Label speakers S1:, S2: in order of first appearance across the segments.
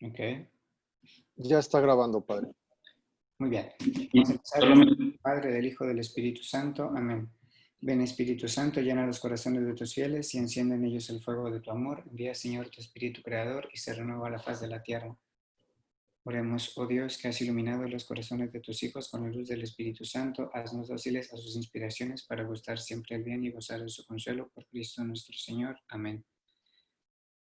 S1: Ok,
S2: Ya está grabando, padre.
S1: muy bien. Vamos a
S3: Y
S1: empezar en el nombre
S3: solamente,
S1: del Padre, del Hijo, del Espíritu Santo. Amén. Ven, Espíritu Santo, llena los corazones de tus fieles y enciende en ellos el fuego de tu amor. Envía, Señor, tu Espíritu Creador y se renueva la faz de la tierra. Oremos, oh Dios, que has iluminado los corazones de tus hijos con la luz del Espíritu Santo. Haznos dóciles a sus inspiraciones para gustar siempre el bien y gozar de su consuelo. Por Cristo nuestro Señor. Amén.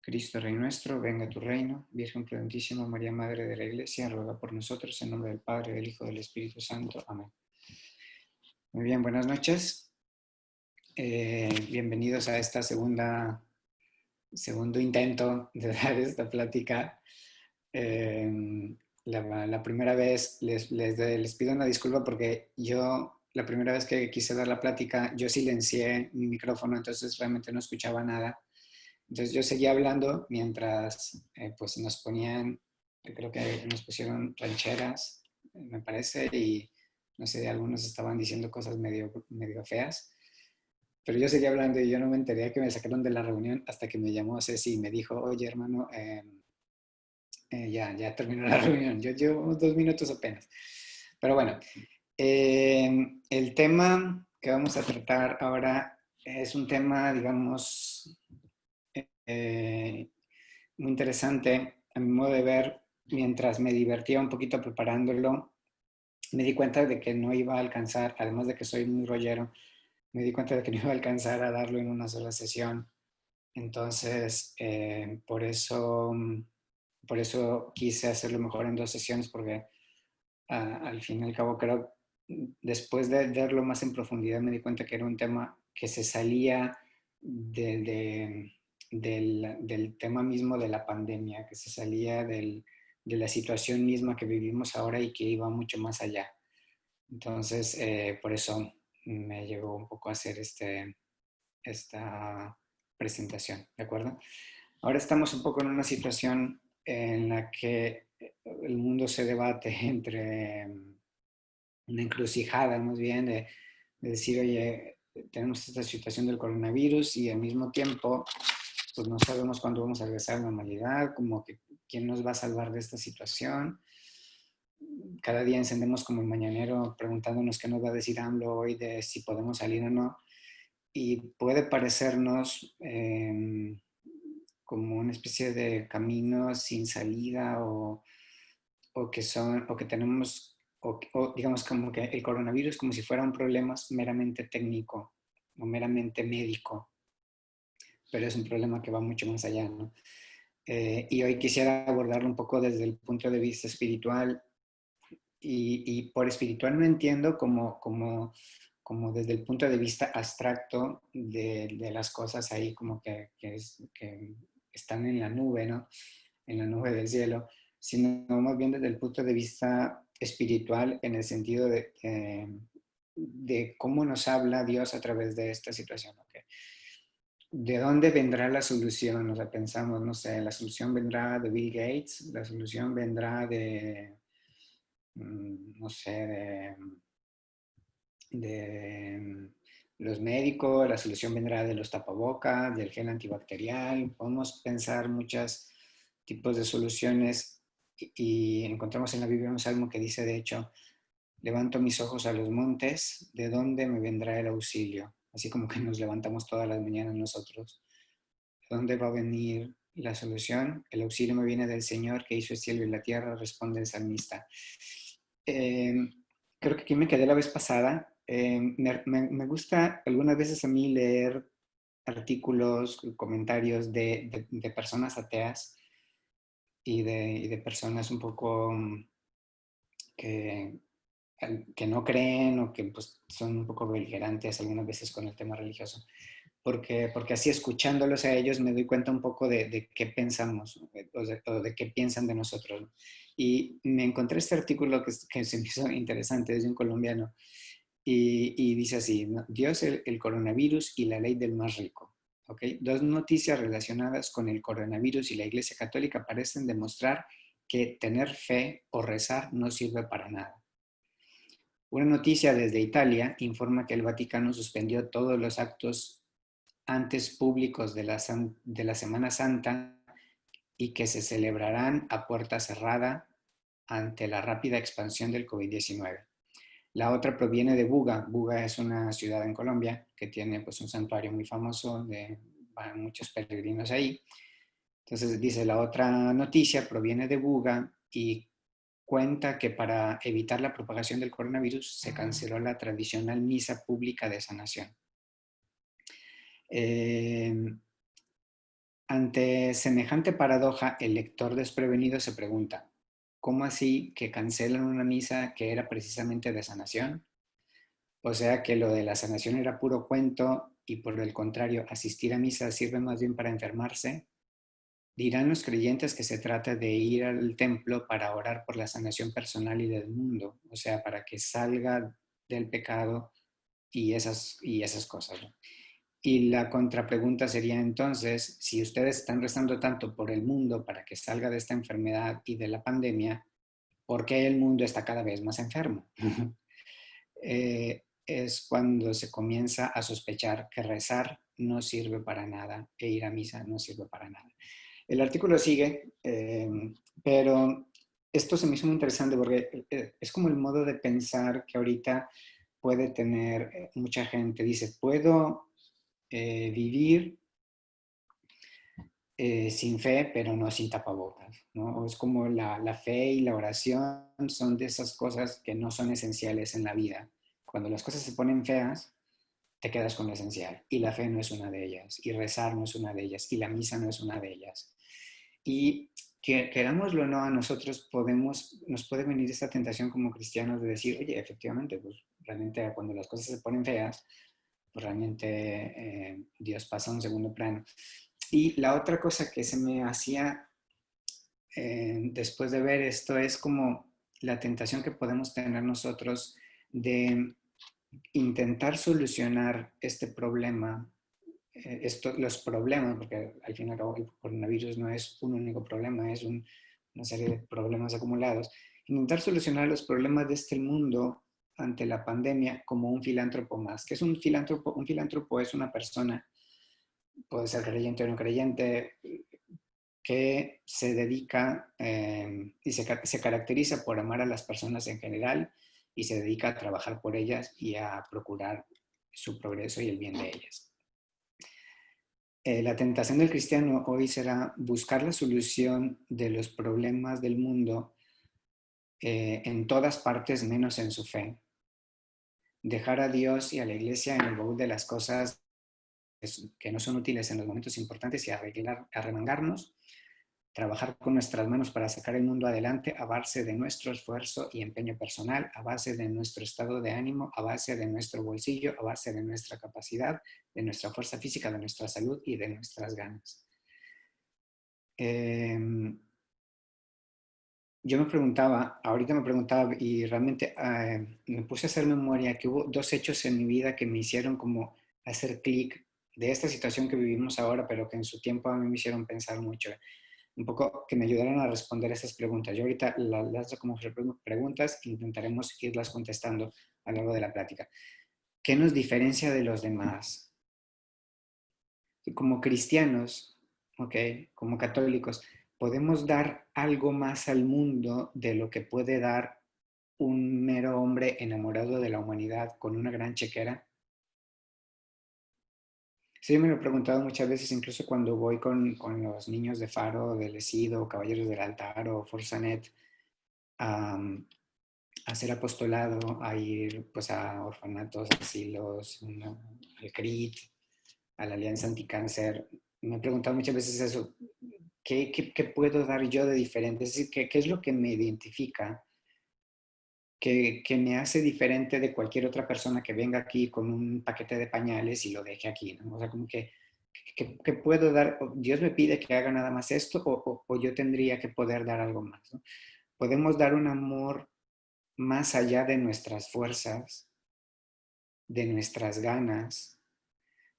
S1: Cristo Rey nuestro, venga a tu reino. Virgen prudentísima, María Madre de la Iglesia, ruega por nosotros en nombre del Padre, del Hijo y del Espíritu Santo. Amén. Muy bien, buenas noches. Bienvenidos a esta segundo intento de dar esta plática. La primera vez les pido una disculpa porque yo, la primera vez que quise dar la plática, yo silencié mi micrófono, entonces realmente no escuchaba nada. Entonces yo seguía hablando mientras pues nos ponían, creo que nos pusieron rancheras, me parece, y no sé, algunos estaban diciendo cosas medio feas, pero yo seguía hablando y yo no me enteré que me sacaron de la reunión hasta que me llamó Ceci y me dijo, oye hermano, ya terminó la reunión, yo llevo unos 2 minutos apenas. Pero bueno, el tema que vamos a tratar ahora es un tema, digamos, muy interesante, a mi modo de ver, mientras me divertía un poquito preparándolo, me di cuenta de que no iba a alcanzar, además de que soy muy rollero, me di cuenta de que no iba a alcanzar a darlo en una sola sesión. Entonces, por eso quise hacerlo mejor en 2 sesiones, porque al fin y al cabo creo, después de verlo más en profundidad, me di cuenta que era un tema que se salía del tema mismo de la pandemia, que se salía de la situación misma que vivimos ahora y que iba mucho más allá. Entonces, por eso me llevó un poco a hacer esta presentación, ¿de acuerdo? Ahora estamos un poco en una situación en la que el mundo se debate entre una encrucijada, más bien, de decir, oye, tenemos esta situación del coronavirus y al mismo tiempo, pues no sabemos cuándo vamos a regresar a la normalidad, como que quién nos va a salvar de esta situación. Cada día encendemos como el mañanero preguntándonos qué nos va a decir AMLO hoy de si podemos salir o no. Y puede parecernos como una especie de camino sin salida o que tenemos, o digamos como que el coronavirus como si fuera un problema meramente técnico o meramente médico, pero es un problema que va mucho más allá, ¿no? Y hoy quisiera abordarlo un poco desde el punto de vista espiritual y por espiritual no entiendo como desde el punto de vista abstracto de las cosas ahí como que están en la nube, ¿no? En la nube del cielo, sino más bien desde el punto de vista espiritual en el sentido de cómo nos habla Dios a través de esta situación. ¿Okay? ¿De dónde vendrá la solución? O sea, pensamos, no sé, la solución vendrá de Bill Gates, la solución vendrá no sé, de los médicos, la solución vendrá de los tapabocas, del gel antibacterial. Podemos pensar muchos tipos de soluciones y encontramos en la Biblia un salmo que dice, de hecho, levanto mis ojos a los montes, ¿de dónde me vendrá el auxilio? Así como que nos levantamos todas las mañanas nosotros. ¿De dónde va a venir la solución? El auxilio me viene del Señor que hizo el cielo y la tierra, responde el salmista. Eh, Creo que aquí me quedé la vez pasada. Me gusta algunas veces a mí leer artículos, comentarios de personas ateas y de personas un poco que, que no creen o que pues, son un poco beligerantes algunas veces con el tema religioso. Porque así escuchándolos a ellos me doy cuenta un poco de qué pensamos o de qué piensan de nosotros. ¿No? Y me encontré este artículo que se me hizo interesante, es de un colombiano, y dice así, ¿no? Dios, el coronavirus y la ley del más rico. ¿Okay? Dos noticias relacionadas con el coronavirus y la Iglesia Católica parecen demostrar que tener fe o rezar no sirve para nada. Una noticia desde Italia informa que el Vaticano suspendió todos los actos antes públicos de la Semana Santa y que se celebrarán a puerta cerrada ante la rápida expansión del COVID-19. La otra proviene de Buga. Buga es una ciudad en Colombia que tiene pues, un santuario muy famoso, van muchos peregrinos ahí. Entonces dice, la otra noticia proviene de Buga y cuenta que para evitar la propagación del coronavirus se canceló la tradicional misa pública de sanación. Ante semejante paradoja, el lector desprevenido se pregunta, ¿cómo así que cancelan una misa que era precisamente de sanación? O sea que lo de la sanación era puro cuento y por el contrario, asistir a misa sirve más bien para enfermarse. Dirán los creyentes que se trata de ir al templo para orar por la sanación personal y del mundo, o sea, para que salga del pecado y esas cosas, ¿no? Y la contrapregunta sería entonces, si ustedes están rezando tanto por el mundo para que salga de esta enfermedad y de la pandemia, ¿por qué el mundo está cada vez más enfermo? Es cuando se comienza a sospechar que rezar no sirve para nada e ir a misa no sirve para nada. El artículo sigue, pero esto se me hizo muy interesante porque es como el modo de pensar que ahorita puede tener mucha gente. Dice, puedo vivir sin fe, pero no sin tapabocas, ¿no? O es como la fe y la oración son de esas cosas que no son esenciales en la vida. Cuando las cosas se ponen feas, te quedas con lo esencial. Y la fe no es una de ellas, y rezar no es una de ellas, y la misa no es una de ellas. Y que querámoslo o no, a nosotros nos puede venir esta tentación como cristianos de decir, oye, efectivamente, pues realmente cuando las cosas se ponen feas, pues realmente Dios pasa a un segundo plano. Y la otra cosa que se me hacía después de ver esto es como la tentación que podemos tener nosotros de intentar solucionar este problema, los problemas, porque al fin y al cabo el coronavirus no es un único problema, es una serie de problemas acumulados. Intentar solucionar los problemas de este mundo ante la pandemia como un filántropo más. ¿Qué es un filántropo? Un filántropo es una persona, puede ser creyente o no creyente, que se dedica y se caracteriza por amar a las personas en general y se dedica a trabajar por ellas y a procurar su progreso y el bien de ellas. La tentación del cristiano hoy será buscar la solución de los problemas del mundo en todas partes menos en su fe. Dejar a Dios y a la iglesia en el baúl de las cosas que no son útiles en los momentos importantes y arremangarnos, trabajar con nuestras manos para sacar el mundo adelante a base de nuestro esfuerzo y empeño personal, a base de nuestro estado de ánimo, a base de nuestro bolsillo, a base de nuestra capacidad, de nuestra fuerza física, de nuestra salud y de nuestras ganas. Yo ahorita me preguntaba y realmente me puse a hacer memoria que hubo dos hechos en mi vida que me hicieron como hacer clic de esta situación que vivimos ahora, pero que en su tiempo a mí me hicieron pensar mucho, un poco que me ayudaran a responder esas preguntas. Yo ahorita las lanzo como preguntas e intentaremos irlas contestando a lo largo de la plática. ¿Qué nos diferencia de los demás? Como cristianos, ¿ok? Como católicos, podemos dar algo más al mundo de lo que puede dar un mero hombre enamorado de la humanidad con una gran chequera. Sí, me lo he preguntado muchas veces, incluso cuando voy con los niños de Faro, del Esido, Caballeros del Altar o Forzanet a hacer apostolado, a ir pues, a orfanatos, asilos, al CRIT, a la Alianza Anticáncer. Me he preguntado muchas veces eso, ¿qué puedo dar yo de diferente? Es decir, ¿qué es lo que me identifica? Que me hace diferente de cualquier otra persona que venga aquí con un paquete de pañales y lo deje aquí, ¿no? O sea, como que puedo dar, Dios me pide que haga nada más esto o yo tendría que poder dar algo más, ¿no? Podemos dar un amor más allá de nuestras fuerzas, de nuestras ganas,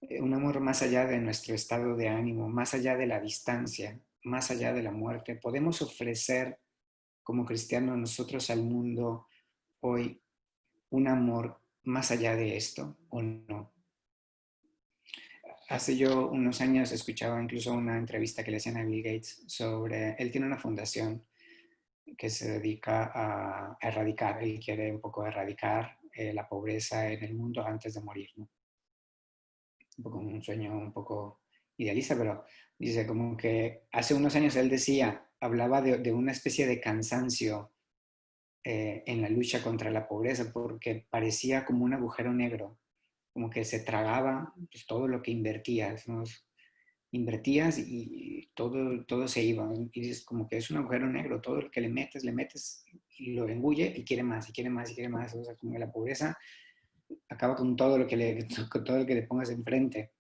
S1: un amor más allá de nuestro estado de ánimo, más allá de la distancia, más allá de la muerte. Podemos ofrecer como cristianos nosotros al mundo hoy un amor más allá de esto o no. hace yo unos años escuchaba incluso una entrevista que le hacían a Bill Gates sobre, él tiene una fundación que se dedica a erradicar, él quiere un poco erradicar la pobreza en el mundo antes de morir, ¿no? Un poco un sueño un poco idealista, pero dice como que hace unos años él decía, hablaba de una especie de cansancio en la lucha contra la pobreza, porque parecía como un agujero negro, como que se tragaba pues, todo lo que invertías, ¿no? Invertías y todo se iba. Y dices, como que es un agujero negro, todo lo que le metes y lo engulle y quiere más, y quiere más, y quiere más. O sea, como que la pobreza acaba con todo lo que con todo lo que le pongas enfrente.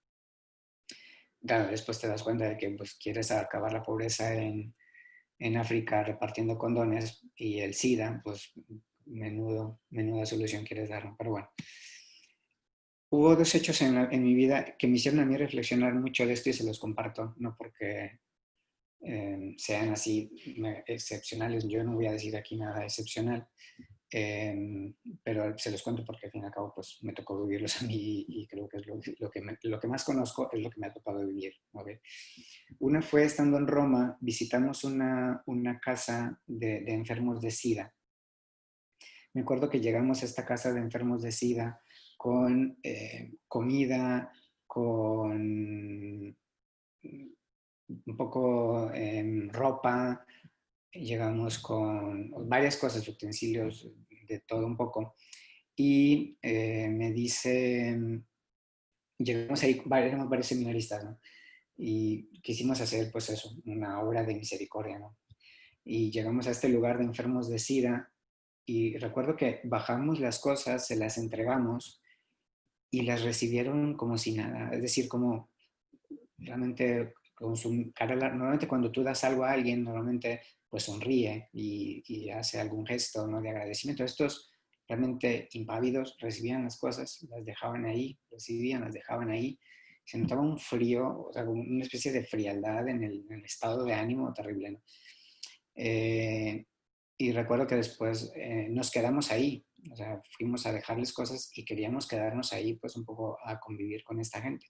S1: Claro, después te das cuenta de que pues, quieres acabar la pobreza en África repartiendo condones y el SIDA, pues menuda solución quieres dar, ¿no? Pero bueno, hubo dos hechos en mi vida que me hicieron a mí reflexionar mucho de esto y se los comparto, no porque sean así excepcionales, yo no voy a decir aquí nada excepcional, pero se los cuento porque al fin y al cabo pues me tocó vivirlos a mí y creo que es lo que más conozco es lo que me ha tocado vivir. ¿Okay? Una fue estando en Roma, visitamos una casa de enfermos de SIDA. Me acuerdo que llegamos a esta casa de enfermos de SIDA con comida, con un poco ropa, llegamos con varias cosas, utensilios, de todo un poco. Y me dice, llegamos ahí, éramos varios seminaristas, ¿no? Y quisimos hacer, pues eso, una obra de misericordia, ¿no? Y llegamos a este lugar de enfermos de SIDA y recuerdo que bajamos las cosas, se las entregamos y las recibieron como si nada, es decir, como realmente con su cara, normalmente cuando tú das algo a alguien, normalmente pues sonríe y hace algún gesto, ¿no? De agradecimiento. Estos realmente impávidos recibían las cosas, las dejaban ahí, recibían, las dejaban ahí. Se notaba un frío, o sea, como una especie de frialdad en el estado de ánimo terrible, ¿no? Eh, y recuerdo que después nos quedamos ahí, o sea, fuimos a dejarles cosas y queríamos quedarnos ahí pues un poco a convivir con esta gente.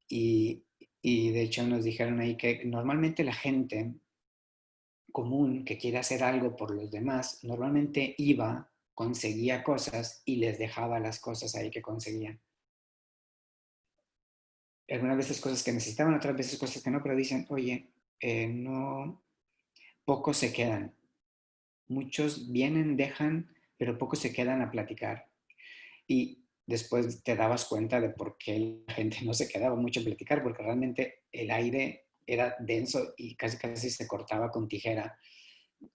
S1: Y, y de hecho nos dijeron ahí que normalmente la gente común que quiere hacer algo por los demás, normalmente iba, conseguía cosas y les dejaba las cosas ahí que conseguían. Algunas veces cosas que necesitaban, otras veces cosas que no, pero dicen, oye, no, pocos se quedan. Muchos vienen, dejan, pero pocos se quedan a platicar. Y después te dabas cuenta de por qué la gente no se quedaba mucho a platicar, porque realmente el aire era denso y casi casi se cortaba con tijera.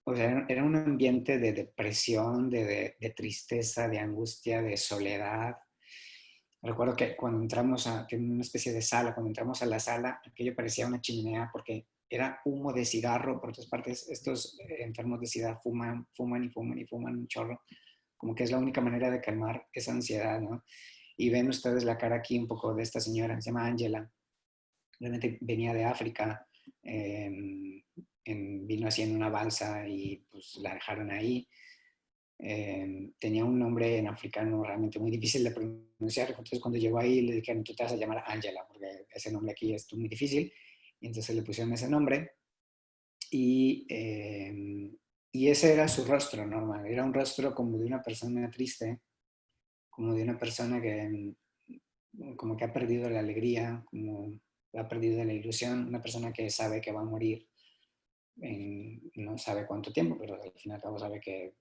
S1: O sea, era un ambiente de depresión, de tristeza, de angustia, de soledad. Recuerdo que cuando entramos a que una especie de sala, cuando entramos a la sala, aquello parecía una chimenea porque era humo de cigarro. Por otras partes, estos enfermos de SIDA fuman, fuman y fuman y fuman un chorro, como que es la única manera de calmar esa ansiedad, ¿no? Y ven ustedes la cara aquí un poco de esta señora, se llama Angela, realmente venía de África, vino así en una balsa y pues la dejaron ahí. Tenía un nombre en africano realmente muy difícil de pronunciar, entonces cuando llegó ahí le dijeron, tú te vas a llamar Angela, porque ese nombre aquí es muy difícil, y entonces le pusieron ese nombre, y, y ese era su rostro normal, era un rostro como de una persona triste, como de una persona que como que ha perdido la alegría, como ha perdido la ilusión, una persona que sabe que va a morir no sabe cuánto tiempo, pero al final cabo sabe que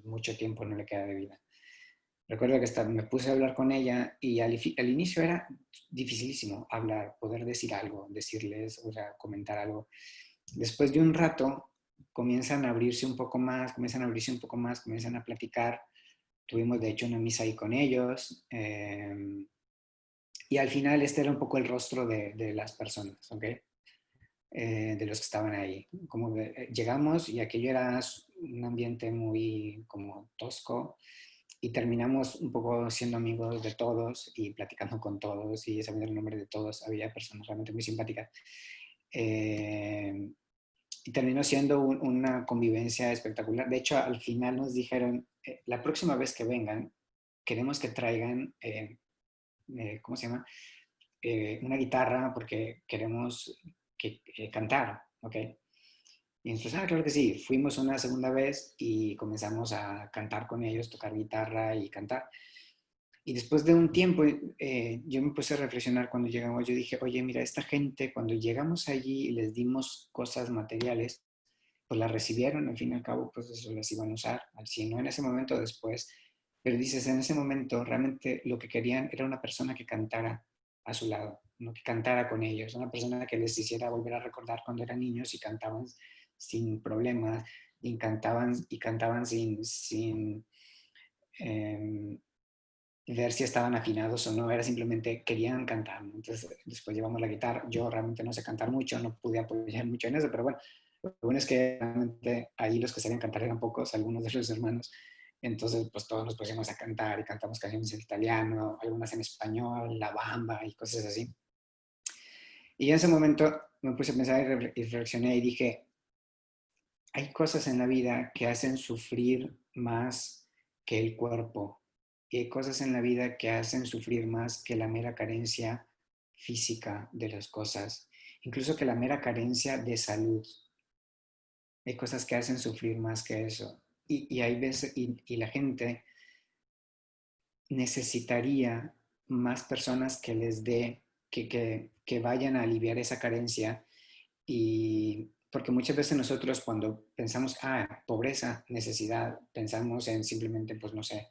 S1: mucho tiempo no le queda de vida. Recuerdo que me puse a hablar con ella y al inicio era dificilísimo hablar, poder decir algo, decirles, o sea, comentar algo. Después de un rato comienzan a abrirse un poco más, comienzan a abrirse un poco más, comienzan a platicar. Tuvimos de hecho una misa ahí con ellos. Y al final este era un poco el rostro de las personas, ¿ok? De los que estaban ahí. Como que, llegamos y aquello era un ambiente muy como tosco y terminamos un poco siendo amigos de todos y platicando con todos y sabiendo el nombre de todos. Había personas realmente muy simpáticas. Y terminó siendo una convivencia espectacular. De hecho, al final nos dijeron, la próxima vez que vengan, queremos que traigan, ¿cómo se llama? una guitarra porque queremos cantar, ¿ok? Y entonces, claro que sí, fuimos una segunda vez y comenzamos a cantar con ellos, tocar guitarra y cantar. Y después de un tiempo, yo me puse a reflexionar cuando llegamos, yo dije, oye, mira, esta gente, cuando llegamos allí y les dimos cosas materiales, pues las recibieron, al fin y al cabo, pues eso las iban a usar, al 100, no en ese momento, después. Pero dices, en ese momento realmente lo que querían era una persona que cantara a su lado, ¿no? Que cantara con ellos, una persona que les hiciera volver a recordar cuando eran niños y cantaban sin problemas, y cantaban sin eh, ver si estaban afinados o no, era simplemente querían cantar, ¿no? Entonces después llevamos la guitarra, yo realmente no sé cantar mucho, no pude apoyar mucho en eso, pero bueno, lo bueno es que realmente ahí los que sabían cantar eran pocos, algunos de los hermanos, entonces pues todos nos pusimos a cantar y cantamos canciones en italiano, algunas en español, la bamba y cosas así. Y en ese momento me puse a pensar y reflexioné y dije, hay cosas en la vida que hacen sufrir más que el cuerpo. Y hay cosas en la vida que hacen sufrir más que la mera carencia física de las cosas, incluso que la mera carencia de salud. Hay cosas que hacen sufrir más que eso. Y hay veces, y la gente necesitaría más personas que les dé, que vayan a aliviar esa carencia. Y porque muchas veces nosotros cuando pensamos, pobreza, necesidad, pensamos en simplemente, pues no sé,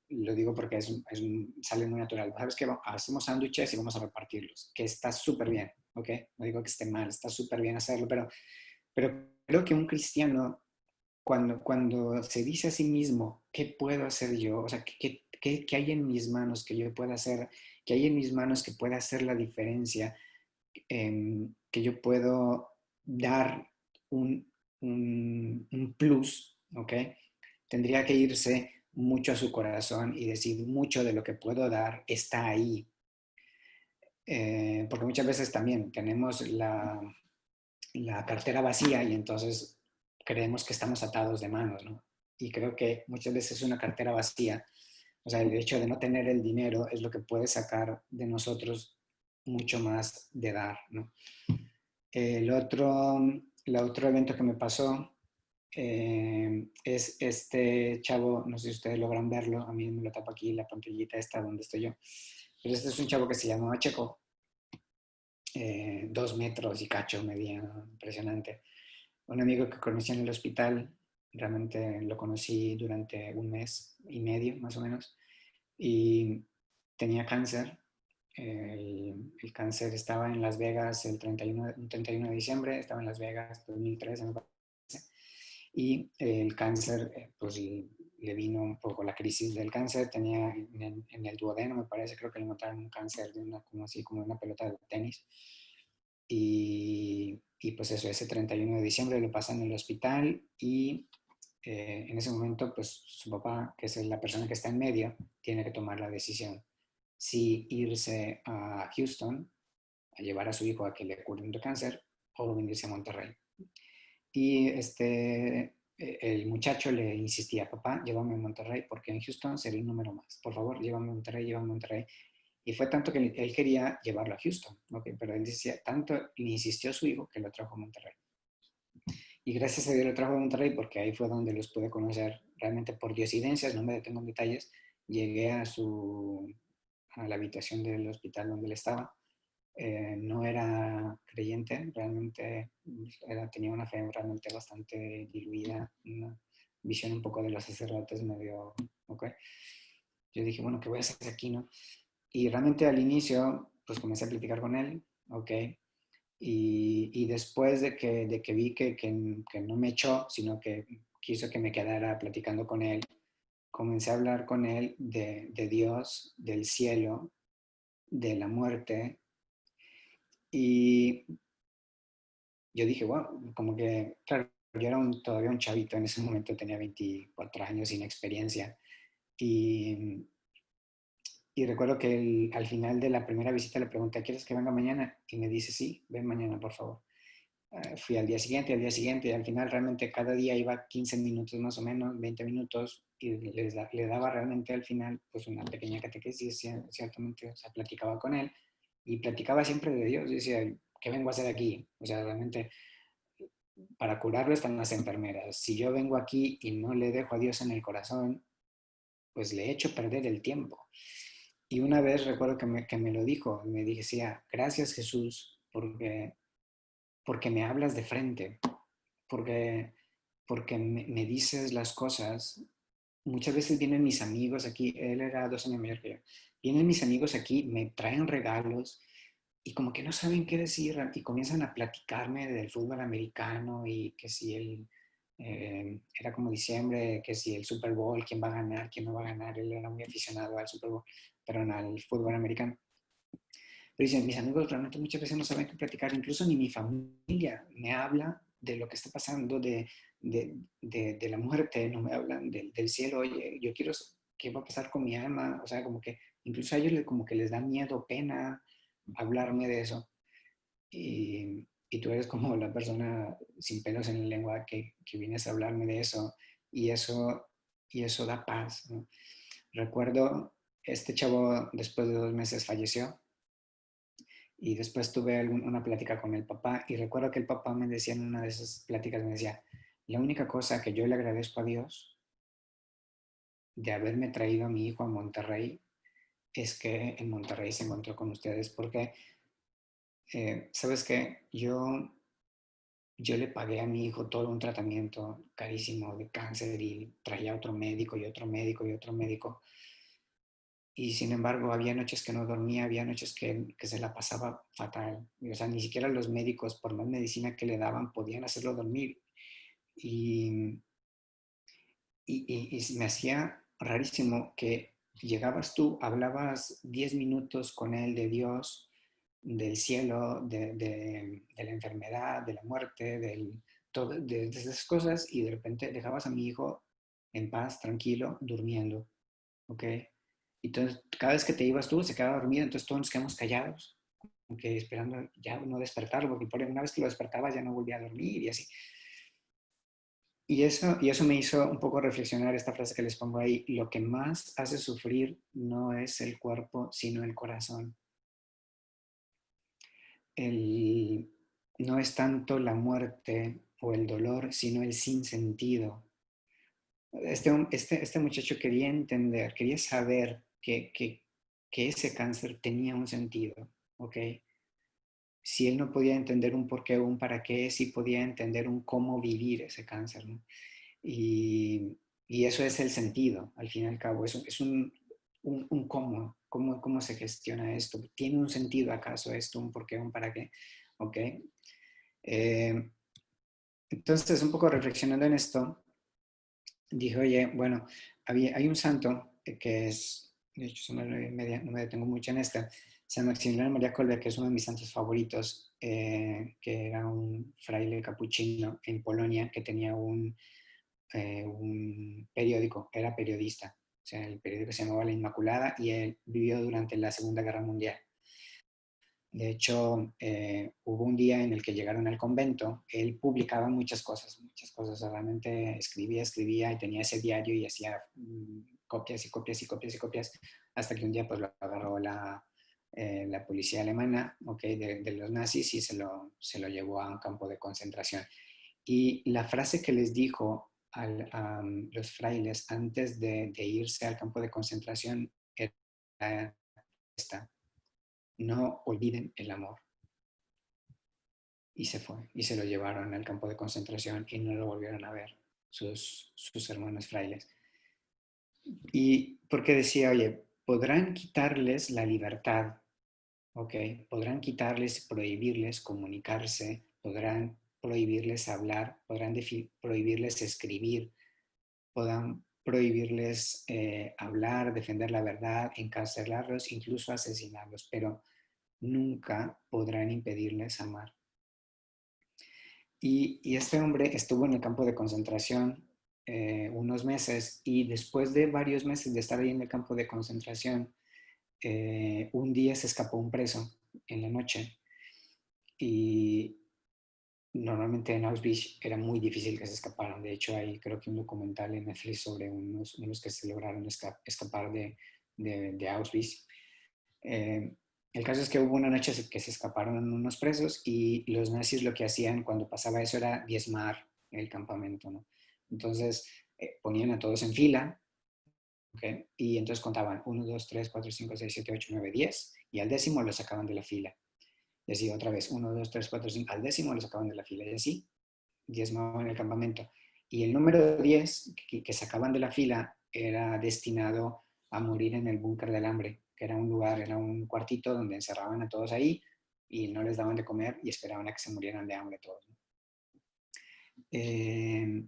S1: lo digo porque sale muy natural. ¿Sabes qué? Hacemos sándwiches y vamos a repartirlos, que está súper bien, ¿ok? No digo que esté mal, está súper bien hacerlo, pero creo que un cristiano, cuando se dice a sí mismo, ¿qué puedo hacer yo? O sea, ¿qué hay en mis manos que yo pueda hacer? ¿Qué hay en mis manos que pueda hacer la diferencia? Que yo puedo dar un plus, ¿ok? Tendría que irse mucho a su corazón y decir mucho de lo que puedo dar está ahí. Porque muchas veces también tenemos la cartera vacía y entonces creemos que estamos atados de manos, ¿no? Y creo que muchas veces una cartera vacía, o sea, el hecho de no tener el dinero es lo que puede sacar de nosotros mucho más de dar, ¿no? El otro evento que me pasó es este chavo, no sé si ustedes logran verlo, a mí me lo tapa aquí la pantallita esta donde estoy yo, pero este es un chavo que se llamaba Checo, 2 metros y cacho medía, impresionante. Un amigo que conocí en el hospital, realmente lo conocí durante 1 mes y medio más o menos, y tenía cáncer. El cáncer estaba en Las Vegas un 31 de diciembre, estaba en Las Vegas 2013, me parece, y el cáncer, pues le vino un poco la crisis del cáncer, tenía en el duodeno, me parece, creo que le notaron un cáncer de como así, como una pelota de tenis. Y pues eso, ese 31 de diciembre lo pasan en el hospital y en ese momento, pues su papá, que es la persona que está en medio, tiene que tomar la decisión si irse a Houston a llevar a su hijo a que le curen de cáncer o venirse a Monterrey. Y el muchacho le insistía, papá, llévame a Monterrey porque en Houston sería un número más. Por favor, llévame a Monterrey, llévame a Monterrey. Y fue tanto que él quería llevarlo a Houston, ¿okay? Pero él decía, tanto le insistió a su hijo que lo trajo a Monterrey. Y gracias a Dios lo trajo a Monterrey porque ahí fue donde los pude conocer realmente por diosidencias, no me detengo en detalles. Llegué a la habitación del hospital donde él estaba. No era creyente, realmente tenía una fe realmente bastante diluida, una visión un poco de los sacerdotes medio, ¿ok? Yo dije, bueno, ¿qué voy a hacer aquí, no? Y realmente al inicio, pues comencé a platicar con él, ¿ok? Y después de que vi que no me echó, sino que quiso que me quedara platicando con él, comencé a hablar con él de Dios, del cielo, de la muerte. Y yo dije, wow, como que, claro, yo era todavía un chavito, en ese momento tenía 24 años sin experiencia. Y, y recuerdo que al final de la primera visita le pregunté, ¿quieres que venga mañana? Y me dice, sí, ven mañana, por favor. Fui al día siguiente, y al final realmente cada día iba 15 minutos más o menos, 20 minutos, y le daba realmente al final pues una pequeña catequesis, ciertamente, o sea, platicaba con él, y platicaba siempre de Dios. Yo decía, ¿qué vengo a hacer aquí? O sea, realmente para curarlo están las enfermeras. Si yo vengo aquí y no le dejo a Dios en el corazón, pues le he hecho perder el tiempo. Y una vez recuerdo que me lo dijo, me decía, gracias Jesús, porque me hablas de frente, porque, porque me dices las cosas. Muchas veces vienen mis amigos aquí, él era 2 años mayor que yo, vienen mis amigos aquí, me traen regalos y como que no saben qué decir y comienzan a platicarme del fútbol americano y que si era como diciembre, que si el Super Bowl, quién va a ganar, quién no va a ganar, él era muy aficionado al Super Bowl, pero no al fútbol americano. Pero dicen, mis amigos realmente muchas veces no saben qué platicar, incluso ni mi familia me habla de lo que está pasando, de la muerte, no me hablan del cielo, oye, yo quiero, ¿qué va a pasar con mi alma? O sea, como que incluso a ellos como que les da miedo, pena hablarme de eso. Y tú eres como la persona sin pelos en la lengua que vienes a hablarme de eso y eso, y eso da paz, ¿no? Recuerdo, este chavo después de 2 meses falleció y después tuve una plática con el papá y recuerdo que el papá me decía en una de esas pláticas, me decía, la única cosa que yo le agradezco a Dios de haberme traído a mi hijo a Monterrey es que en Monterrey se encontró con ustedes porque, ¿sabes qué? Yo le pagué a mi hijo todo un tratamiento carísimo de cáncer y traía otro médico y otro médico y otro médico. Y sin embargo, había noches que no dormía, había noches que se la pasaba fatal. O sea, ni siquiera los médicos, por más medicina que le daban, podían hacerlo dormir. Y, y me hacía rarísimo que llegabas tú, hablabas 10 minutos con él de Dios, del cielo, de la enfermedad, de la muerte, de esas cosas, y de repente dejabas a mi hijo en paz, tranquilo, durmiendo, ¿ok? Entonces, cada vez que te ibas tú, se quedaba dormido, entonces todos nos quedamos callados, aunque esperando ya no despertarlo, porque por una vez que lo despertaba ya no volvía a dormir y así. Y eso me hizo un poco reflexionar esta frase que les pongo ahí, lo que más hace sufrir no es el cuerpo, sino el corazón. El, no es tanto la muerte o el dolor, sino el sinsentido. Este muchacho quería entender, quería saber que ese cáncer tenía un sentido, ¿ok? Si él no podía entender un por qué o un para qué, sí podía entender un cómo vivir ese cáncer, ¿no? Y, y eso es el sentido, al fin y al cabo. Es un cómo se gestiona esto. ¿Tiene un sentido acaso esto? ¿Un por qué? ¿Un para qué? ¿Ok? Eh, entonces, un poco reflexionando en esto, dije, oye, bueno, hay un santo que es, de hecho, son las 9:30, no me detengo mucho en esta, San Maximiliano María Kolbe, que es uno de mis santos favoritos, que era un fraile capuchino en Polonia que tenía un periódico, era periodista. O sea, el periódico se llamaba La Inmaculada y él vivió durante la Segunda Guerra Mundial. De hecho, hubo un día en el que llegaron al convento, él publicaba muchas cosas, realmente escribía y tenía ese diario y hacía copias y copias y copias y copias, hasta que un día pues lo agarró la policía alemana, okay, de los nazis y se lo llevó a un campo de concentración. Y la frase que les dijo a los frailes antes de irse al campo de concentración era esta: no olviden el amor. Y se fue, y se lo llevaron al campo de concentración y no lo volvieron a ver sus hermanos frailes. Y porque decía, oye, podrán quitarles la libertad, ¿ok? Podrán quitarles, prohibirles comunicarse, podrán prohibirles hablar, podrán prohibirles escribir, podrán prohibirles hablar, defender la verdad, encarcelarlos, incluso asesinarlos, pero nunca podrán impedirles amar. Y este hombre estuvo en el campo de concentración unos meses y después de varios meses de estar ahí en el campo de concentración, un día se escapó un preso en la noche y normalmente en Auschwitz era muy difícil que se escaparan. De hecho, hay creo que un documental en Netflix sobre unos que se lograron escapar de Auschwitz. El caso es que hubo una noche que se escaparon unos presos y los nazis lo que hacían cuando pasaba eso era diezmar el campamento, ¿no? Entonces ponían a todos en fila, ¿ok? Y entonces contaban 1, 2, 3, 4, 5, 6, 7, 8, 9, 10 y al décimo lo sacaban de la fila. Y así otra vez, 1, 2, 3, 4, 5, al décimo lo sacaban de la fila y así diezmaban el campamento. Y el número 10 que sacaban de la fila era destinado a morir en el búnker del hambre, que era un lugar, era un cuartito donde encerraban a todos ahí y no les daban de comer y esperaban a que se murieran de hambre todos, ¿no? Eh,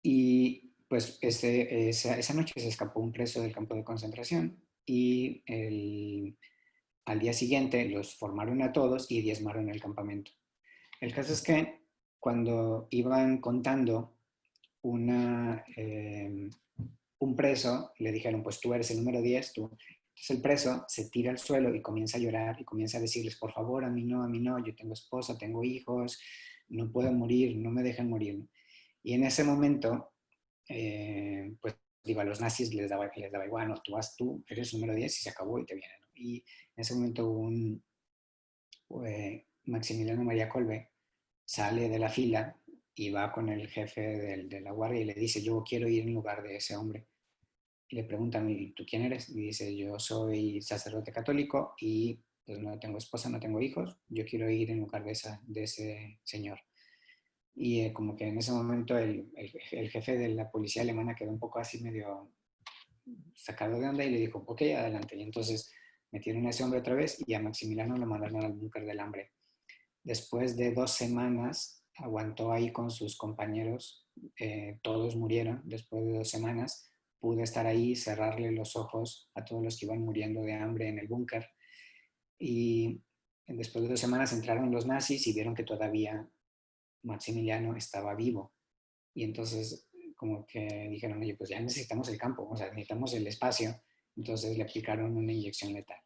S1: y pues esa noche se escapó un preso del campo de concentración y al día siguiente los formaron a todos y diezmaron el campamento. El caso es que cuando iban contando un preso, le dijeron, pues tú eres el número 10, tú. Entonces el preso se tira al suelo y comienza a llorar y comienza a decirles, por favor, a mí no, yo tengo esposa, tengo hijos, no puedo morir, no me dejen morir. Y en ese momento, pues digo, a los nazis les daba igual, no, tú eres el número 10 y se acabó y te viene, ¿no? Y en ese momento Maximiliano María Kolbe sale de la fila y va con el jefe de la guardia y le dice, yo quiero ir en lugar de ese hombre. Y le preguntan, ¿y tú quién eres? Y dice, yo soy sacerdote católico y pues no tengo esposa, no tengo hijos, yo quiero ir en lugar de ese señor. Y como que en ese momento el jefe de la policía alemana quedó un poco así medio sacado de onda y le dijo, ok, adelante. Y entonces metieron a ese hombre otra vez y a Maximiliano lo mandaron al búnker del hambre. Después de 2 semanas aguantó ahí con sus compañeros, todos murieron. Después de 2 semanas pude estar ahí, cerrarle los ojos a todos los que iban muriendo de hambre en el búnker. Y después de 2 semanas entraron los nazis y vieron que todavía Maximiliano estaba vivo. Y entonces como que dijeron, oye, pues ya necesitamos el campo, o sea, necesitamos el espacio. Entonces le aplicaron una inyección letal.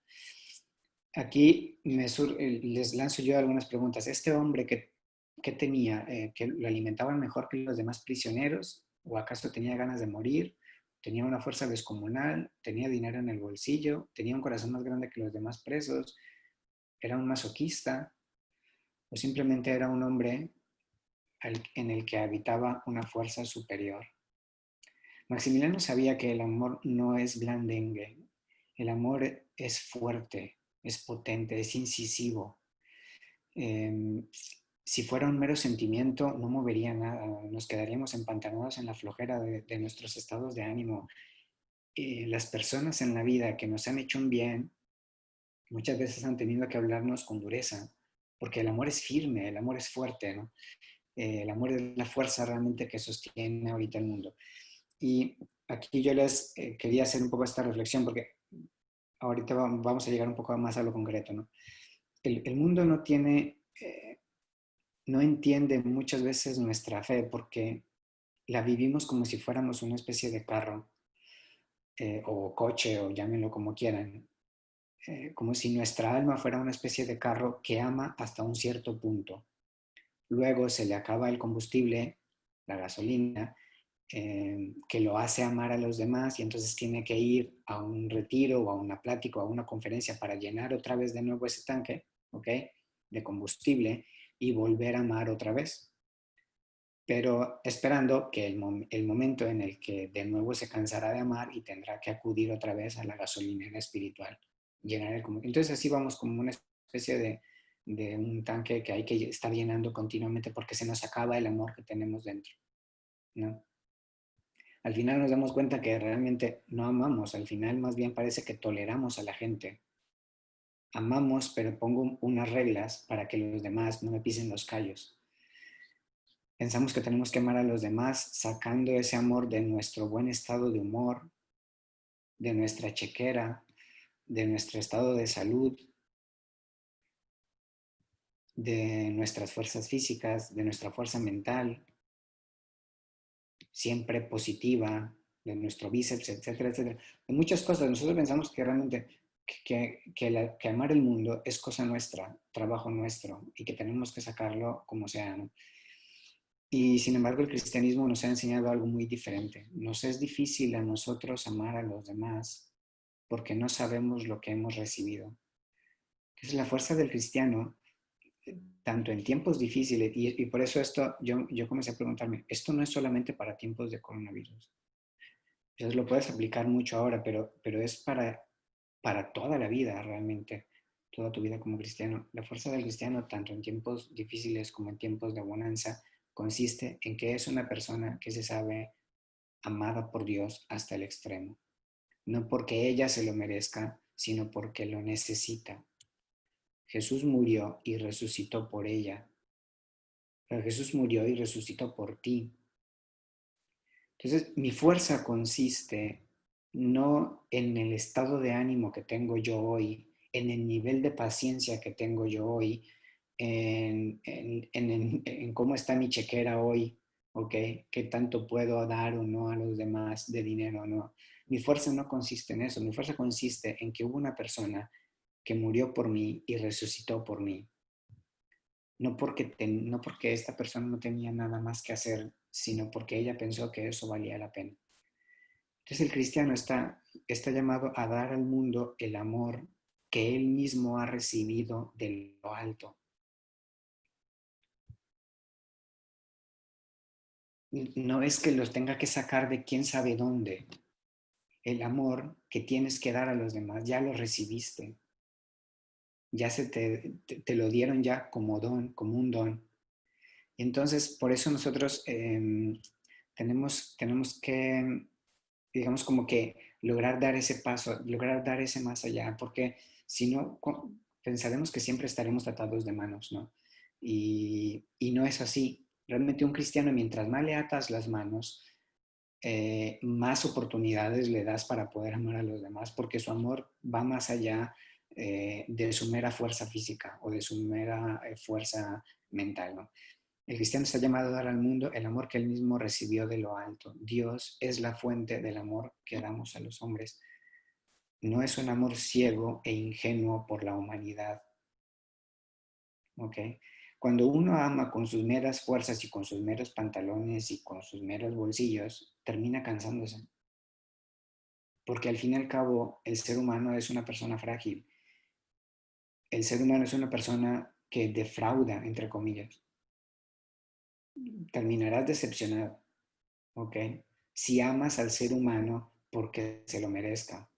S1: Aquí les lanzo yo algunas preguntas. ¿Este hombre que tenía, que lo alimentaban mejor que los demás prisioneros? ¿O acaso tenía ganas de morir? ¿Tenía una fuerza descomunal? ¿Tenía dinero en el bolsillo? ¿Tenía un corazón más grande que los demás presos? ¿Era un masoquista? ¿O simplemente era un hombre en el que habitaba una fuerza superior? Maximiliano sabía que el amor no es blandengue. El amor es fuerte, es potente, es incisivo. Eh, si fuera un mero sentimiento, no movería nada, nos quedaríamos empantanados en la flojera de nuestros estados de ánimo. Las personas en la vida que nos han hecho un bien, muchas veces han tenido que hablarnos con dureza, porque el amor es firme, el amor es fuerte, ¿no? El amor es la fuerza realmente que sostiene ahorita el mundo. Y aquí yo les quería hacer un poco esta reflexión, porque ahorita vamos a llegar un poco más a lo concreto, ¿no? El mundo no tiene... no entiende muchas veces nuestra fe porque la vivimos como si fuéramos una especie de carro o coche o llámenlo como quieran, como si nuestra alma fuera una especie de carro que ama hasta un cierto punto. Luego se le acaba el combustible, la gasolina, que lo hace amar a los demás y entonces tiene que ir a un retiro o a una plática o a una conferencia para llenar otra vez de nuevo ese tanque, ¿ok? De combustible y volver a amar otra vez, pero esperando que el momento en el que de nuevo se cansará de amar y tendrá que acudir otra vez a la gasolinera espiritual, llenar el combustible. Entonces así vamos como una especie de un tanque que hay que estar llenando continuamente porque se nos acaba el amor que tenemos dentro, ¿no? Al final nos damos cuenta que realmente no amamos, al final más bien parece que toleramos a la gente. Amamos, pero pongo unas reglas para que los demás no me pisen los callos. Pensamos que tenemos que amar a los demás sacando ese amor de nuestro buen estado de humor, de nuestra chequera, de nuestro estado de salud, de nuestras fuerzas físicas, de nuestra fuerza mental, siempre positiva, de nuestro bíceps, etcétera, etcétera. De muchas cosas. Nosotros pensamos que realmente que amar el mundo es cosa nuestra, trabajo nuestro, y que tenemos que sacarlo como sea, ¿no? Y sin embargo el cristianismo nos ha enseñado algo muy diferente. Nos es difícil a nosotros amar a los demás porque no sabemos lo que hemos recibido. Entonces la fuerza del cristiano, tanto en tiempos difíciles, y por eso esto, yo comencé a preguntarme, esto no es solamente para tiempos de coronavirus. Entonces lo puedes aplicar mucho ahora, pero es para toda la vida realmente, toda tu vida como cristiano. La fuerza del cristiano, tanto en tiempos difíciles como en tiempos de bonanza, consiste en que es una persona que se sabe amada por Dios hasta el extremo. No porque ella se lo merezca, sino porque lo necesita. Jesús murió y resucitó por ella. Pero Jesús murió y resucitó por ti. Entonces, mi fuerza consiste no en el estado de ánimo que tengo yo hoy, en el nivel de paciencia que tengo yo hoy, en cómo está mi chequera hoy, ¿ok? ¿Qué tanto puedo dar o no a los demás de dinero o no? Mi fuerza no consiste en eso, mi fuerza consiste en que hubo una persona que murió por mí y resucitó por mí. No porque esta persona no tenía nada más que hacer, sino porque ella pensó que eso valía la pena. Entonces el cristiano está llamado a dar al mundo el amor que él mismo ha recibido de lo alto. No es que los tenga que sacar de quién sabe dónde. El amor que tienes que dar a los demás ya lo recibiste. Ya te lo dieron ya como don, como un don. Y entonces, por eso nosotros tenemos que, digamos, como que lograr dar ese paso, lograr dar ese más allá, porque si no, pensaremos que siempre estaremos atados de manos, ¿no? Y no es así. Realmente un cristiano, mientras más le atas las manos, más oportunidades le das para poder amar a los demás, porque su amor va más allá de su mera fuerza física o de su mera fuerza mental, ¿no? El cristiano está llamado a dar al mundo el amor que él mismo recibió de lo alto. Dios es la fuente del amor que damos a los hombres. No es un amor ciego e ingenuo por la humanidad. ¿Ok? Cuando uno ama con sus meras fuerzas y con sus meros pantalones y con sus meros bolsillos, termina cansándose. Porque al fin y al cabo, el ser humano es una persona frágil. El ser humano es una persona que defrauda, entre comillas. Terminarás decepcionado. ¿Ok? Si amas al ser humano porque se lo merezca.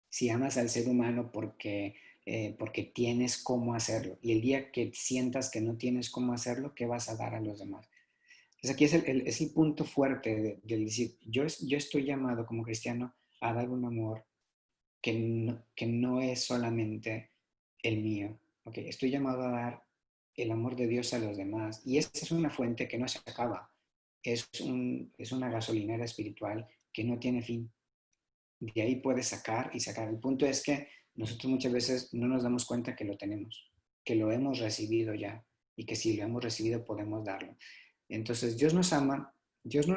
S1: Si amas al ser humano porque tienes cómo hacerlo. Y el día que sientas que no tienes cómo hacerlo, ¿qué vas a dar a los demás? Entonces aquí es el punto fuerte del decir, yo estoy llamado como cristiano a dar un amor que no es solamente el mío. ¿Ok? Estoy llamado a dar el amor de Dios a los demás. Y esta es una fuente que no se acaba. Es una gasolinera espiritual que no tiene fin. De ahí puedes sacar y sacar. El punto es que nosotros muchas veces no nos damos cuenta que lo tenemos, que lo hemos recibido ya y que si lo hemos recibido podemos darlo. Entonces Dios no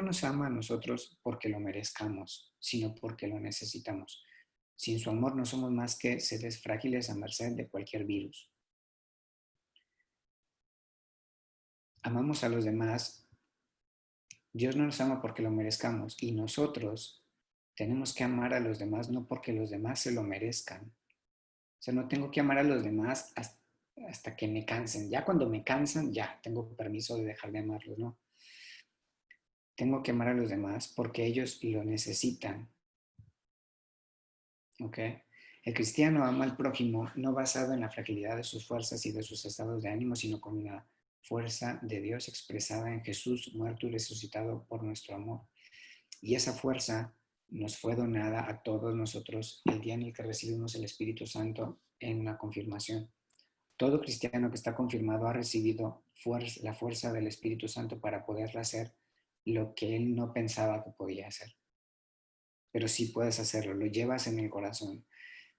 S1: nos ama a nosotros porque lo merezcamos, sino porque lo necesitamos. Sin su amor no somos más que seres frágiles a merced de cualquier virus. Amamos a los demás. Dios no nos ama porque lo merezcamos y nosotros tenemos que amar a los demás no porque los demás se lo merezcan. O sea, no tengo que amar a los demás hasta que me cansen. Ya cuando me cansan, ya tengo permiso de dejar de amarlos, ¿no? Tengo que amar a los demás porque ellos lo necesitan, ¿ok? El cristiano ama al prójimo no basado en la fragilidad de sus fuerzas y de sus estados de ánimo, sino con la fuerza de Dios expresada en Jesús, muerto y resucitado por nuestro amor. Y esa fuerza nos fue donada a todos nosotros el día en el que recibimos el Espíritu Santo en la confirmación. Todo cristiano que está confirmado ha recibido la fuerza del Espíritu Santo para poder hacer lo que él no pensaba que podía hacer. Pero sí puedes hacerlo, lo llevas en el corazón.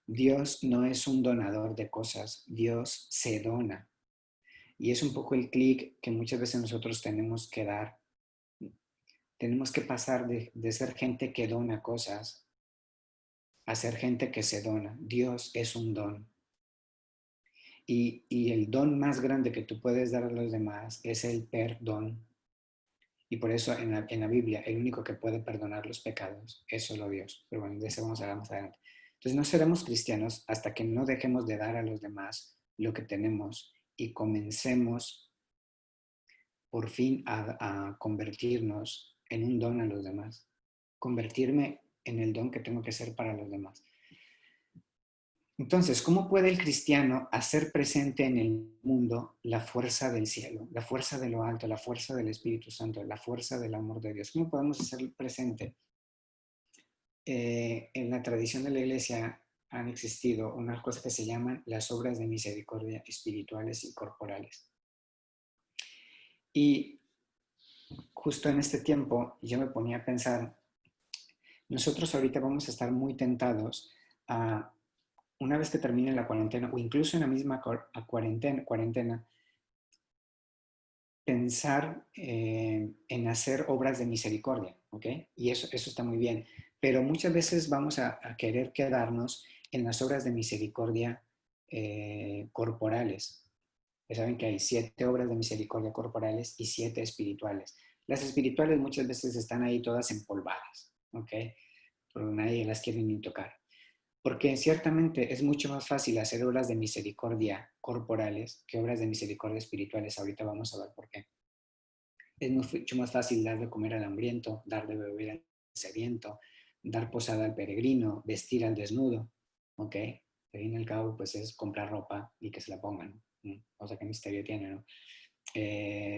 S1: Dios no es un donador de cosas, Dios se dona. Y es un poco el clic que muchas veces nosotros tenemos que dar. Tenemos que pasar de ser gente que dona cosas a ser gente que se dona. Dios es un don. Y el don más grande que tú puedes dar a los demás es el perdón. Y por eso en la Biblia el único que puede perdonar los pecados es solo Dios. Pero bueno, de eso vamos a hablar más adelante. Entonces no seremos cristianos hasta que no dejemos de dar a los demás lo que tenemos y comencemos por fin a convertirnos en un don a los demás. Convertirme en el don que tengo que ser para los demás. Entonces, ¿cómo puede el cristiano hacer presente en el mundo la fuerza del cielo, la fuerza de lo alto, la fuerza del Espíritu Santo, la fuerza del amor de Dios? ¿Cómo podemos hacer presente? En la tradición de la iglesia han existido unas cosas que se llaman las obras de misericordia espirituales y corporales. Y justo en este tiempo yo me ponía a pensar, nosotros ahorita vamos a estar muy tentados a, una vez que termine la cuarentena, o incluso en la misma cuarentena, pensar en hacer obras de misericordia, ¿ok? Y eso está muy bien. Pero muchas veces vamos a querer quedarnos en las obras de misericordia corporales. Ya saben que hay 7 obras de misericordia corporales y 7 espirituales. Las espirituales muchas veces están ahí todas empolvadas, ¿ok? Pero nadie las quiere ni tocar. Porque ciertamente es mucho más fácil hacer obras de misericordia corporales que obras de misericordia espirituales. Ahorita vamos a ver por qué. Es mucho más fácil dar de comer al hambriento, dar de beber al sediento, dar posada al peregrino, vestir al desnudo, ¿ok? Al fin y al cabo, pues es comprar ropa y que se la pongan, ¿no? O sea, ¿qué misterio tiene, no?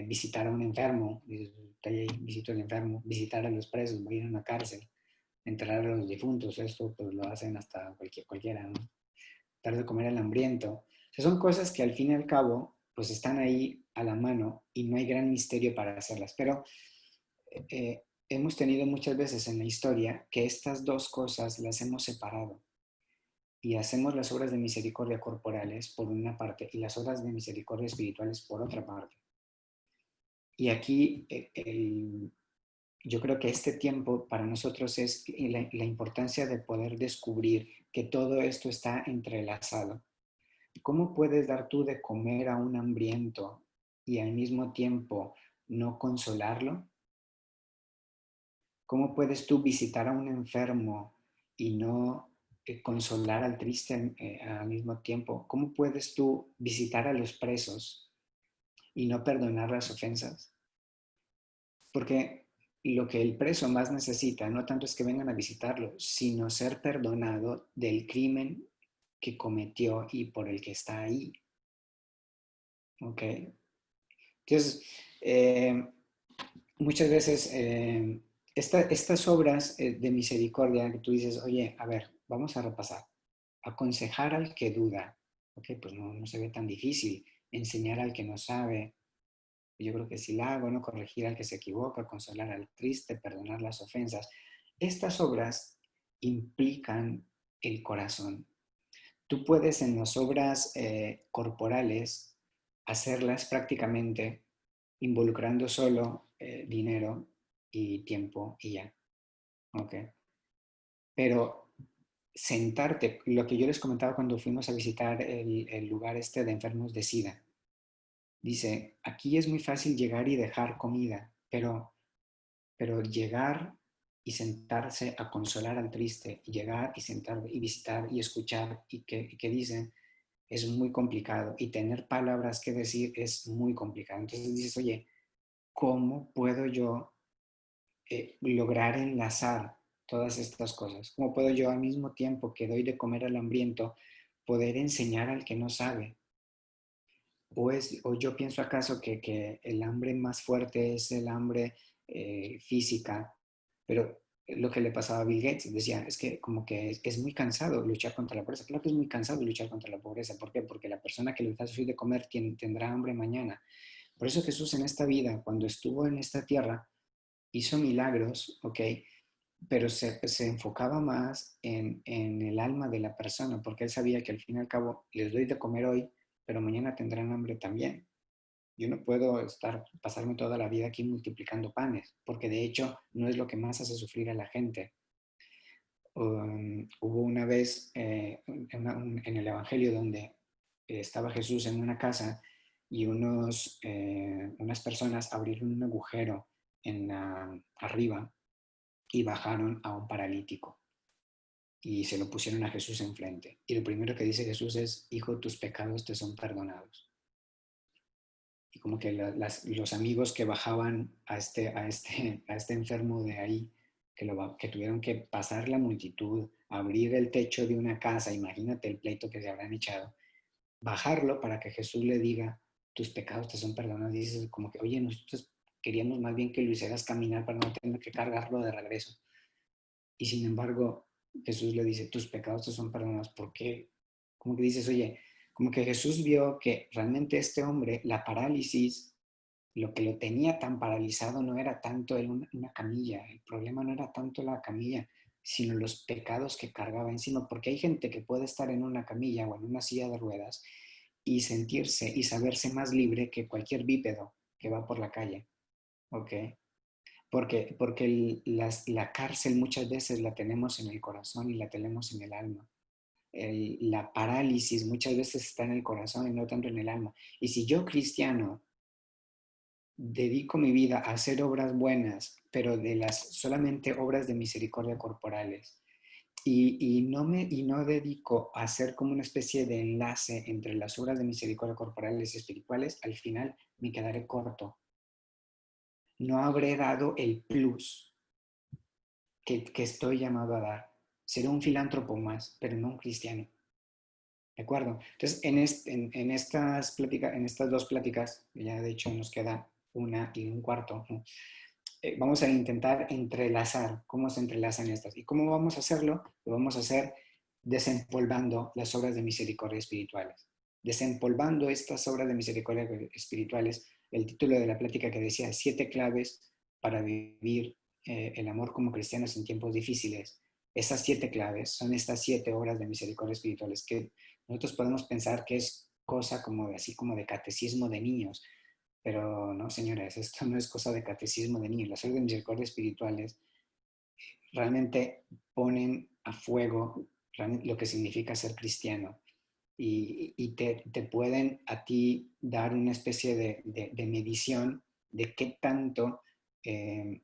S1: Visitar a un enfermo, visito al enfermo, visitar a los presos, voy a ir a una cárcel, enterrar a los difuntos, esto pues lo hacen hasta cualquiera, ¿no? Dar de comer al hambriento. O sea, son cosas que al fin y al cabo pues están ahí a la mano y no hay gran misterio para hacerlas. Pero hemos tenido muchas veces en la historia que estas dos cosas las hemos separado y hacemos las obras de misericordia corporales por una parte y las obras de misericordia espirituales por otra parte. Y aquí yo creo que este tiempo para nosotros es la importancia de poder descubrir que todo esto está entrelazado. ¿Cómo puedes dar tú de comer a un hambriento y al mismo tiempo no consolarlo? ¿Cómo puedes tú visitar a un enfermo y no consolar al triste al mismo tiempo? ¿Cómo puedes tú visitar a los presos y no perdonar las ofensas? Porque lo que el preso más necesita no tanto es que vengan a visitarlo, sino ser perdonado del crimen que cometió y por el que está ahí. ¿Ok? Entonces, muchas veces estas obras de misericordia que tú dices, oye, a ver, vamos a repasar. Aconsejar al que duda, ok, pues no se ve tan difícil. Enseñar al que no sabe, yo creo que sí la hago, ¿no? Corregir al que se equivoca, consolar al triste, perdonar las ofensas. Estas obras implican el corazón. Tú puedes en las obras corporales hacerlas prácticamente involucrando solo dinero y tiempo y ya. ¿Ok? Pero sentarte, lo que yo les comentaba cuando fuimos a visitar el lugar este de enfermos de SIDA, dice, aquí es muy fácil llegar y dejar comida, pero llegar y sentarse a consolar al triste, y llegar y sentar y visitar y escuchar y que dicen, es muy complicado y tener palabras que decir es muy complicado. Entonces dices, oye, ¿cómo puedo yo lograr enlazar todas estas cosas? ¿Cómo puedo yo al mismo tiempo que doy de comer al hambriento poder enseñar al que no sabe? ¿O yo pienso acaso que el hambre más fuerte es el hambre física? Pero lo que le pasaba a Bill Gates, decía, es que como que es muy cansado luchar contra la pobreza. Claro que es muy cansado luchar contra la pobreza. ¿Por qué? Porque la persona que le da de comer tendrá hambre mañana. Por eso Jesús en esta vida, cuando estuvo en esta tierra, hizo milagros, ¿ok? Pero se enfocaba más en el alma de la persona, porque él sabía que al fin y al cabo les doy de comer hoy, pero mañana tendrán hambre también. Yo no puedo pasarme toda la vida aquí multiplicando panes, porque de hecho no es lo que más hace sufrir a la gente. Hubo una vez en el Evangelio donde estaba Jesús en una casa y unas personas abrieron un agujero arriba y bajaron a un paralítico y se lo pusieron a Jesús enfrente. Y lo primero que dice Jesús es: hijo, tus pecados te son perdonados. Y como que los amigos que bajaban a este enfermo de ahí, que tuvieron que pasar la multitud, abrir el techo de una casa, imagínate el pleito que se habrán echado, bajarlo para que Jesús le diga: tus pecados te son perdonados. Y dices como que, oye, nosotros queríamos más bien que lo hicieras caminar para no tener que cargarlo de regreso. Y sin embargo, Jesús le dice: tus pecados te son perdonados. ¿Por qué? Como que dices, oye, como que Jesús vio que realmente este hombre, la parálisis, lo que lo tenía tan paralizado no era tanto una camilla, el problema no era tanto la camilla, sino los pecados que cargaba encima, porque hay gente que puede estar en una camilla o en una silla de ruedas y sentirse y saberse más libre que cualquier bípedo que va por la calle, ¿ok? Porque la cárcel muchas veces la tenemos en el corazón y la tenemos en el alma. La parálisis muchas veces está en el corazón y no tanto en el alma. Y si yo, cristiano, dedico mi vida a hacer obras buenas, pero solamente obras de misericordia corporales, y no dedico a hacer como una especie de enlace entre las obras de misericordia corporales y espirituales, al final me quedaré corto. No habré dado el plus que estoy llamado a dar. Seré un filántropo más, pero no un cristiano. ¿De acuerdo? Entonces, en estas dos pláticas, ya de hecho nos queda una y un cuarto, ¿no? Vamos a intentar entrelazar cómo se entrelazan estas. ¿Y cómo vamos a hacerlo? Lo vamos a hacer desempolvando las obras de misericordia espirituales. Desempolvando estas obras de misericordia espirituales, el título de la plática que decía 7 claves para vivir el amor como cristianos en tiempos difíciles. Esas 7 claves son estas 7 obras de misericordia espirituales que nosotros podemos pensar que es cosa como así como de catecismo de niños, pero no, señores, esto no es cosa de catecismo de niños. Las obras de misericordia espirituales realmente ponen a fuego lo que significa ser cristiano y te pueden a ti dar una especie de medición de qué tanto eh,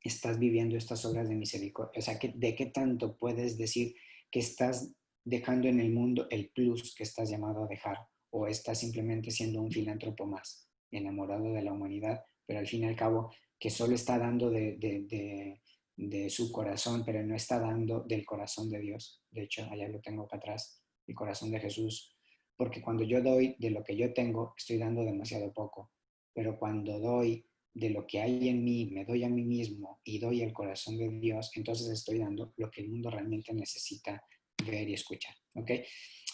S1: estás viviendo estas obras de misericordia. O sea, de qué tanto puedes decir que estás dejando en el mundo el plus que estás llamado a dejar, o estás simplemente siendo un filántropo más, enamorado de la humanidad, pero al fin y al cabo que solo está dando de su corazón, pero no está dando del corazón de Dios. De hecho, allá lo tengo acá atrás, el corazón de Jesús. Porque cuando yo doy de lo que yo tengo, estoy dando demasiado poco. Pero cuando doy de lo que hay en mí, me doy a mí mismo y doy el corazón de Dios, entonces estoy dando lo que el mundo realmente necesita ver y escuchar. ¿Ok?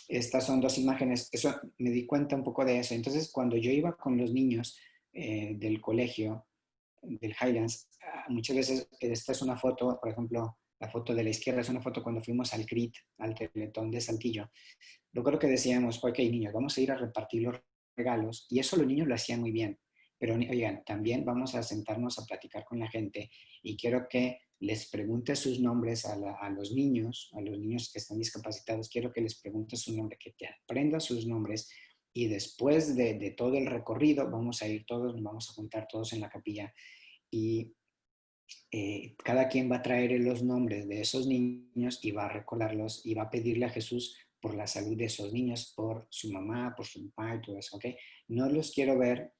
S1: Estas son dos imágenes. Eso, me di cuenta un poco de eso. Entonces, cuando yo iba con los niños del colegio, del Highlands, muchas veces esta es una foto, por ejemplo, la foto de la izquierda es una foto cuando fuimos al CRIT, al Teletón de Saltillo. Recuerdo que decíamos, ok, niños, vamos a ir a repartir los regalos, y eso los niños lo hacían muy bien, pero oigan, también vamos a sentarnos a platicar con la gente, y quiero que les pregunte sus nombres a los niños que están discapacitados, quiero que les pregunte su nombre, que te aprendas sus nombres, y después de todo el recorrido vamos a ir todos, nos vamos a juntar todos en la capilla, y cada quien va a traer los nombres de esos niños y va a recordarlos y va a pedirle a Jesús por la salud de esos niños, por su mamá, por su papá y todo eso, ¿ok? No los quiero ver,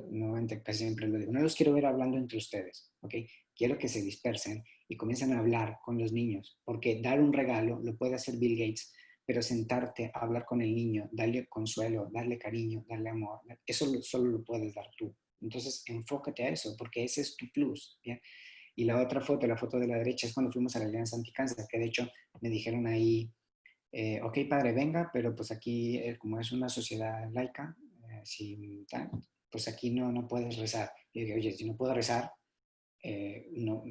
S1: nuevamente casi siempre lo digo, no los quiero ver hablando entre ustedes, ¿ok? Quiero que se dispersen y comiencen a hablar con los niños, porque dar un regalo lo puede hacer Bill Gates, pero sentarte a hablar con el niño, darle consuelo, darle cariño, darle amor, eso solo lo puedes dar tú. Entonces, enfócate a eso, porque ese es tu plus, ¿bien? Y la otra foto, la foto de la derecha, es cuando fuimos a la Alianza Anticáncer, que de hecho me dijeron ahí, ok, padre, venga, pero pues aquí, como es una sociedad laica, pues aquí no puedes rezar. Y dije, oye, si no puedo rezar, no,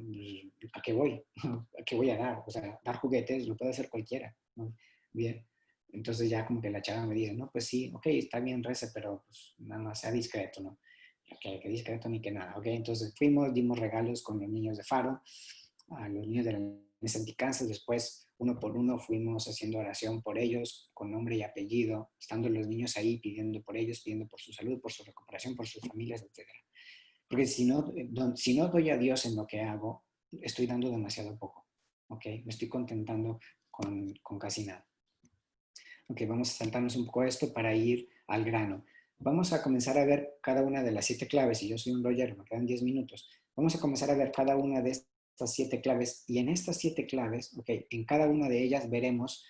S1: ¿a qué voy? ¿A qué voy a dar? O sea, dar juguetes lo puede hacer cualquiera, ¿no? Bien. Entonces ya como que la chava me dice, no, pues sí, ok, está bien, reza, pero pues nada más sea discreto, ¿no? Que discreto ni que nada, ¿ok? Entonces fuimos, dimos regalos con los niños de Faro, a los niños de la Anticáncer, después uno por uno fuimos haciendo oración por ellos, con nombre y apellido, estando los niños ahí pidiendo por ellos, pidiendo por su salud, por su recuperación, por sus familias, etc. Porque si no doy a Dios en lo que hago, estoy dando demasiado poco. ¿Ok? Me estoy contentando con casi nada. Ok, vamos a saltarnos un poco esto para ir al grano. Vamos a comenzar a ver cada una de las 7 claves, y yo soy un rollero, me quedan 10 minutos. Vamos a comenzar a ver cada una de estas 7 claves, y en estas 7 claves, ok, en cada una de ellas veremos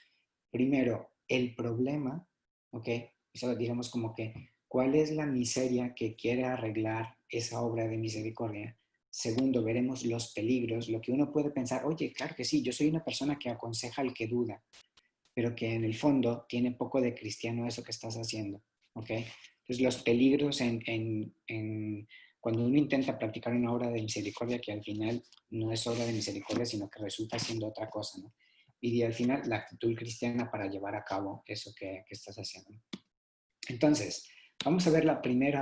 S1: primero el problema, ok, eso digamos como que cuál es la miseria que quiere arreglar esa obra de misericordia. Segundo, veremos los peligros, lo que uno puede pensar, oye, claro que sí, yo soy una persona que aconseja al que duda, pero que en el fondo tiene poco de cristiano eso que estás haciendo, ¿ok? Entonces los peligros cuando uno intenta practicar una obra de misericordia que al final no es obra de misericordia, sino que resulta siendo otra cosa, ¿no? Y al final la actitud cristiana para llevar a cabo eso que estás haciendo. Entonces, vamos a ver la primera